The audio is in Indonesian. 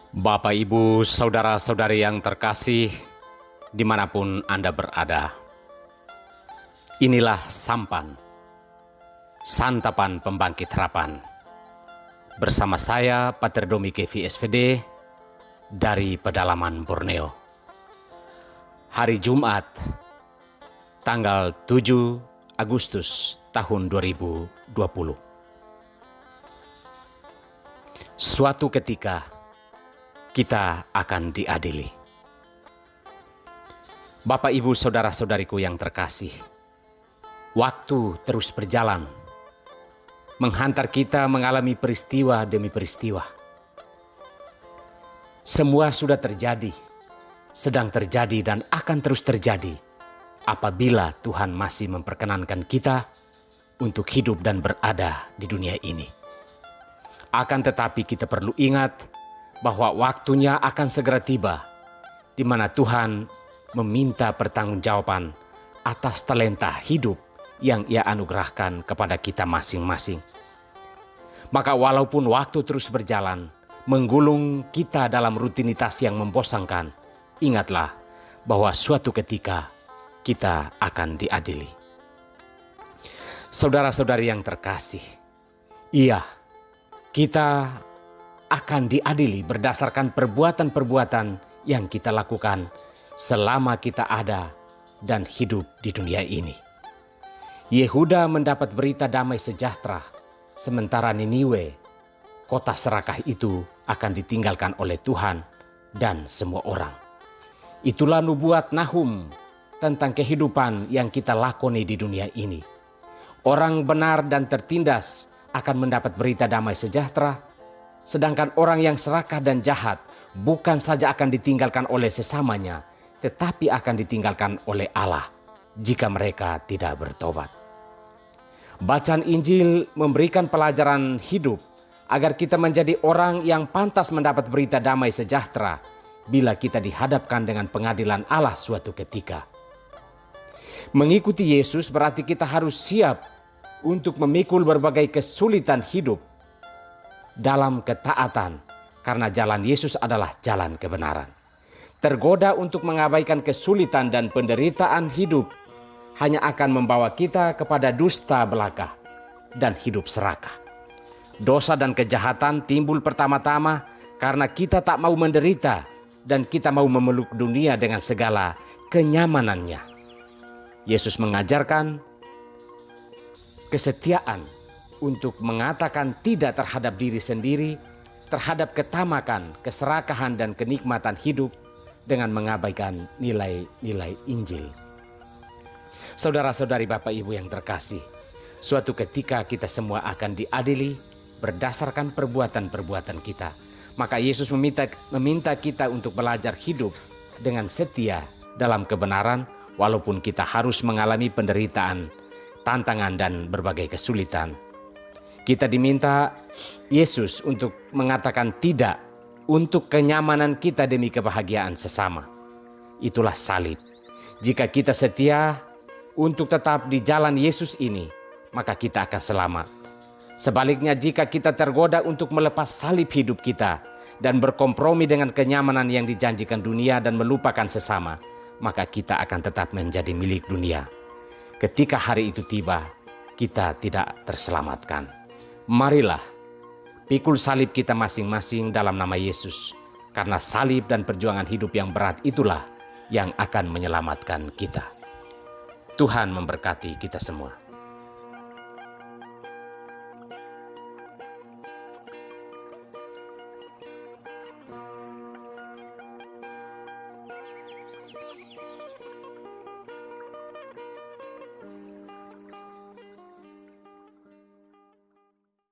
Bapak, Ibu, Saudara-saudari yang terkasih, dimanapun Anda berada, inilah Sampan, Santapan Pembangkit Harapan, bersama saya, Pater Domi Kevi SVD, dari pedalaman Borneo. Hari Jumat, tanggal 7 Agustus tahun 2020. Suatu ketika, kita akan diadili. Bapak, Ibu, Saudara-saudariku yang terkasih, waktu terus berjalan, menghantar kita mengalami peristiwa demi peristiwa. Semua sudah terjadi, sedang terjadi dan akan terus terjadi apabila Tuhan masih memperkenankan kita untuk hidup dan berada di dunia ini. Akan tetapi kita perlu ingat bahwa waktunya akan segera tiba, di mana Tuhan meminta pertanggungjawaban atas talenta hidup yang Ia anugerahkan kepada kita masing-masing. Maka walaupun waktu terus berjalan, menggulung kita dalam rutinitas yang membosankan, ingatlah bahwa suatu ketika kita akan diadili. Saudara-saudari yang terkasih, iya, kita akan diadili berdasarkan perbuatan-perbuatan yang kita lakukan selama kita ada dan hidup di dunia ini. Yehuda mendapat berita damai sejahtera, sementara Niniwe, kota serakah itu, akan ditinggalkan oleh Tuhan dan semua orang. Itulah nubuat Nahum tentang kehidupan yang kita lakoni di dunia ini. Orang benar dan tertindas akan mendapat berita damai sejahtera, sedangkan orang yang serakah dan jahat bukan saja akan ditinggalkan oleh sesamanya, tetapi akan ditinggalkan oleh Allah jika mereka tidak bertobat. Bacaan Injil memberikan pelajaran hidup agar kita menjadi orang yang pantas mendapat berita damai sejahtera bila kita dihadapkan dengan pengadilan Allah suatu ketika. Mengikuti Yesus berarti kita harus siap untuk memikul berbagai kesulitan hidup dalam ketaatan, karena jalan Yesus adalah jalan kebenaran. Tergoda untuk mengabaikan kesulitan dan penderitaan hidup hanya akan membawa kita kepada dusta belaka dan hidup serakah. Dosa dan kejahatan timbul pertama-tama karena kita tak mau menderita dan kita mau memeluk dunia dengan segala kenyamanannya. Yesus mengajarkan kesetiaan untuk mengatakan tidak terhadap diri sendiri, terhadap ketamakan, keserakahan, dan kenikmatan hidup dengan mengabaikan nilai-nilai Injil. Saudara-saudari, Bapak, Ibu yang terkasih, suatu ketika kita semua akan diadili berdasarkan perbuatan-perbuatan kita. Maka Yesus meminta kita untuk belajar hidup dengan setia dalam kebenaran, walaupun kita harus mengalami penderitaan, tantangan, dan berbagai kesulitan. Kita diminta Yesus untuk mengatakan tidak untuk kenyamanan kita demi kebahagiaan sesama. Itulah salib. Jika kita setia untuk tetap di jalan Yesus ini, maka kita akan selamat. Sebaliknya, jika kita tergoda untuk melepas salib hidup kita dan berkompromi dengan kenyamanan yang dijanjikan dunia dan melupakan sesama, maka kita akan tetap menjadi milik dunia. Ketika hari itu tiba, kita tidak terselamatkan. Marilah pikul salib kita masing-masing dalam nama Yesus, karena salib dan perjuangan hidup yang berat itulah yang akan menyelamatkan kita. Tuhan memberkati kita semua.